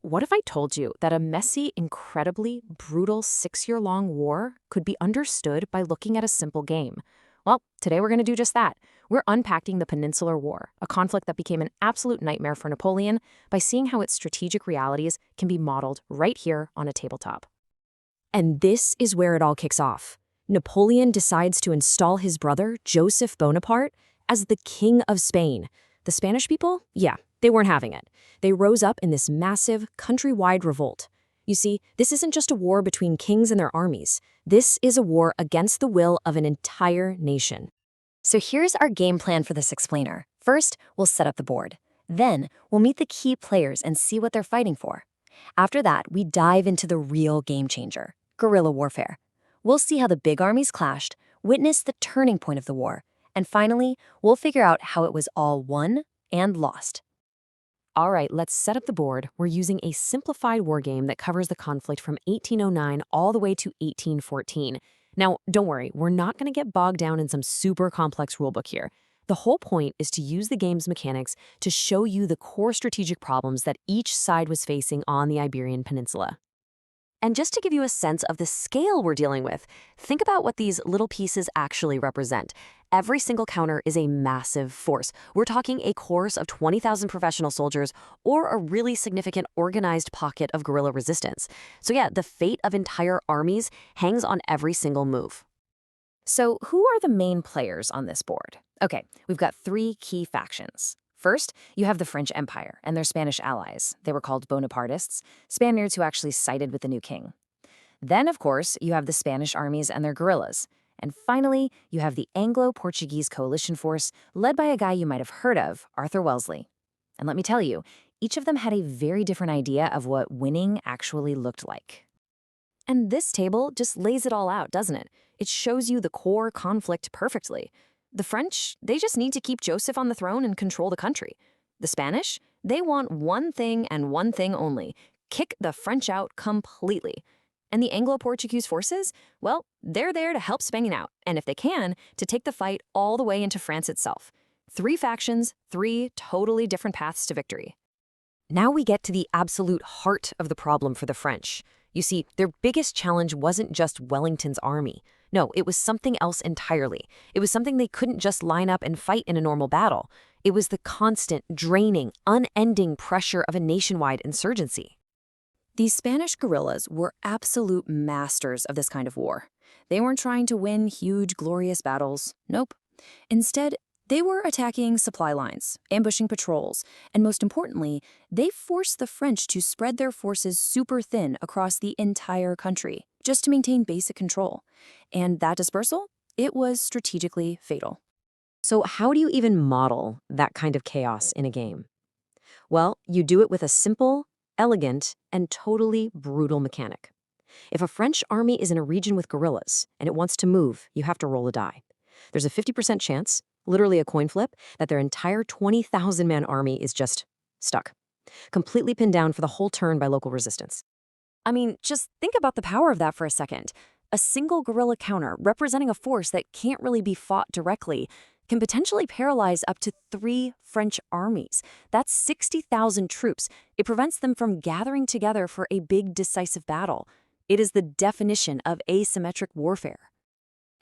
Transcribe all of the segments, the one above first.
What if I told you that a messy, incredibly brutal 6-year-long war could be understood by looking at a simple game? Well, today we're going to do just that. We're unpacking the Peninsular War, a conflict that became an absolute nightmare for Napoleon, by seeing how its strategic realities can be modeled right here on a tabletop. And this is where it all kicks off. Napoleon decides to install his brother, Joseph Bonaparte, as the King of Spain. The Spanish people? Yeah, they weren't having it. They rose up in this massive, countrywide revolt. You see, this isn't just a war between kings and their armies. This is a war against the will of an entire nation. So here's our game plan for this explainer. First, we'll set up the board. Then, we'll meet the key players and see what they're fighting for. After that, we dive into the real game changer, guerrilla warfare. We'll see how the big armies clashed, witness the turning point of the war, and finally, we'll figure out how it was all won and lost. All right, let's set up the board. We're using a simplified war game that covers the conflict from 1809 all the way to 1814. Now, don't worry, we're not going to get bogged down in some super complex rulebook here. The whole point is to use the game's mechanics to show you the core strategic problems that each side was facing on the Iberian Peninsula. And just to give you a sense of the scale we're dealing with, think about what these little pieces actually represent. Every single counter is a massive force. We're talking a chorus of 20,000 professional soldiers or a really significant organized pocket of guerrilla resistance. So yeah, the fate of entire armies hangs on every single move. So who are the main players on this board? Okay, we've got three key factions. First, you have the French Empire and their Spanish allies. They were called Bonapartists, Spaniards who actually sided with the new king. Then, of course, you have the Spanish armies and their guerrillas. And finally, you have the Anglo-Portuguese coalition force led by a guy you might have heard of, Arthur Wellesley. And let me tell you, each of them had a very different idea of what winning actually looked like. And this table just lays it all out, doesn't it? It shows you the core conflict perfectly. The French, they just need to keep Joseph on the throne and control the country. The Spanish, they want one thing and one thing only: kick the French out completely. And the Anglo-Portuguese forces, well, they're there to help Spain out, and if they can, to take the fight all the way into France itself. Three factions, three totally different paths to victory. Now we get to the absolute heart of the problem for the French. You see, their biggest challenge wasn't just Wellington's army. No, it was something else entirely. It was something they couldn't just line up and fight in a normal battle. It was the constant, draining, unending pressure of a nationwide insurgency. These Spanish guerrillas were absolute masters of this kind of war. They weren't trying to win huge, glorious battles. Nope. Instead, they were attacking supply lines, ambushing patrols, and most importantly, they forced the French to spread their forces super thin across the entire country, just to maintain basic control. And that dispersal, it was strategically fatal. So how do you even model that kind of chaos in a game? Well, you do it with a simple, elegant, and totally brutal mechanic. If a French army is in a region with guerrillas and it wants to move, you have to roll a die. There's a 50% chance, literally a coin flip, that their entire 20,000-man army is just stuck, completely pinned down for the whole turn by local resistance. I mean, just think about the power of that for a second. A single guerrilla counter representing a force that can't really be fought directly can potentially paralyze up to 3 French armies. That's 60,000 troops. It prevents them from gathering together for a big, decisive battle. It is the definition of asymmetric warfare.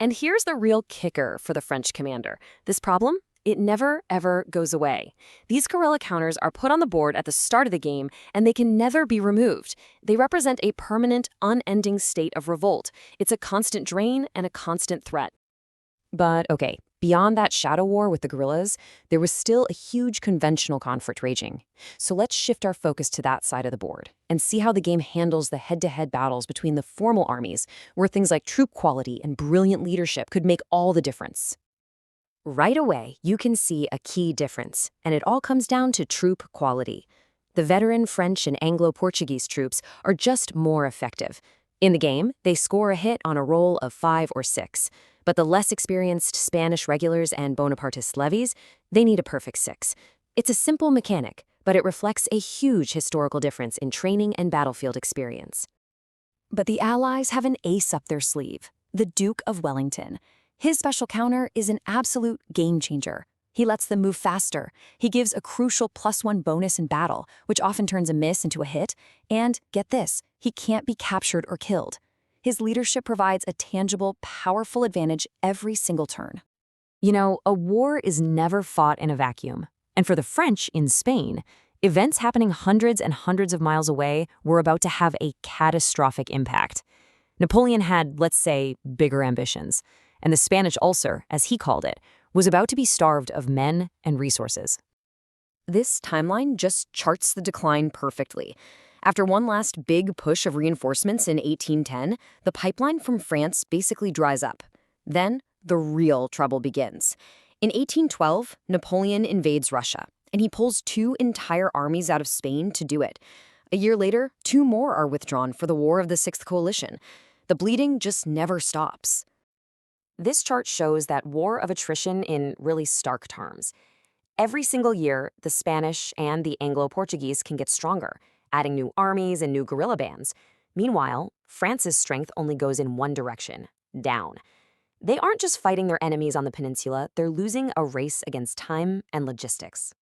And here's the real kicker for the French commander. This problem, it never, ever goes away. These guerrilla counters are put on the board at the start of the game, and they can never be removed. They represent a permanent, unending state of revolt. It's a constant drain and a constant threat. But okay, beyond that shadow war with the guerrillas, there was still a huge conventional conflict raging. So let's shift our focus to that side of the board and see how the game handles the head-to-head battles between the formal armies, where things like troop quality and brilliant leadership could make all the difference. Right away, you can see a key difference, and it all comes down to troop quality. The veteran French and Anglo-Portuguese troops are just more effective. In the game, they score a hit on a roll of 5 or 6. But the less experienced Spanish regulars and Bonapartist levies, they need a perfect 6. It's a simple mechanic, but it reflects a huge historical difference in training and battlefield experience. But the Allies have an ace up their sleeve, the Duke of Wellington. His special counter is an absolute game changer: He lets them move faster. He gives a crucial +1 bonus in battle, which often turns a miss into a hit. And get this, he can't be captured or killed. His leadership provides a tangible, powerful advantage every single turn. You know, a war is never fought in a vacuum. And for the French in Spain, events happening hundreds and hundreds of miles away were about to have a catastrophic impact. Napoleon had, let's say, bigger ambitions, and the Spanish ulcer, as he called it, was about to be starved of men and resources. This timeline just charts the decline perfectly. After one last big push of reinforcements in 1810, the pipeline from France basically dries up. Then, the real trouble begins. In 1812, Napoleon invades Russia, and he pulls 2 entire armies out of Spain to do it. A year later, 2 more are withdrawn for the War of the Sixth Coalition. The bleeding just never stops. This chart shows that war of attrition in really stark terms. Every single year, the Spanish and the Anglo-Portuguese can get stronger, adding new armies and new guerrilla bands. Meanwhile, France's strength only goes in one direction, down. They aren't just fighting their enemies on the peninsula, they're losing a race against time and logistics.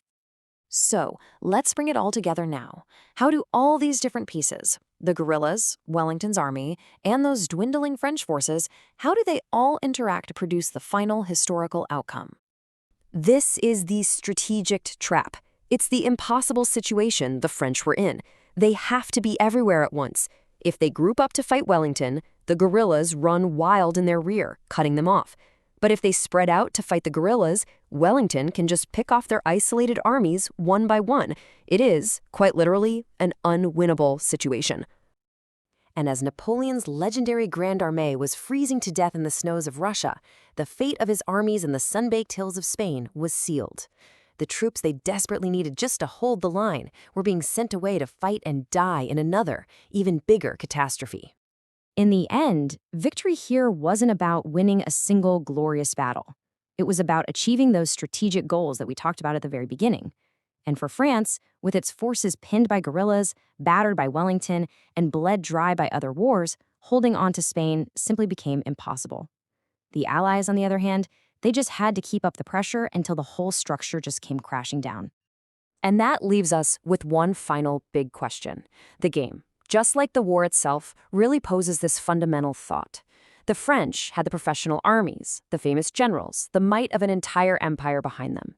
So, let's bring it all together now. How do all these different pieces, the guerrillas, Wellington's army, and those dwindling French forces, how do they all interact to produce the final historical outcome? This is the strategic trap. It's the impossible situation the French were in. They have to be everywhere at once. If they group up to fight Wellington, the guerrillas run wild in their rear, cutting them off. But if they spread out to fight the guerrillas, Wellington can just pick off their isolated armies one by one. It is, quite literally, an unwinnable situation. And as Napoleon's legendary Grande Armée was freezing to death in the snows of Russia, the fate of his armies in the sun-baked hills of Spain was sealed. The troops they desperately needed just to hold the line were being sent away to fight and die in another, even bigger catastrophe. In the end, victory here wasn't about winning a single glorious battle. It was about achieving those strategic goals that we talked about at the very beginning. And for France, with its forces pinned by guerrillas, battered by Wellington, and bled dry by other wars, holding on to Spain simply became impossible. The Allies, on the other hand, they just had to keep up the pressure until the whole structure just came crashing down. And that leaves us with one final big question. The game, just like the war itself, really poses this fundamental thought. The French had the professional armies, the famous generals, the might of an entire empire behind them.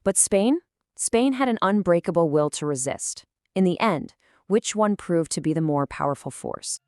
But Spain? Spain had an unbreakable will to resist. In the end, which one proved to be the more powerful force?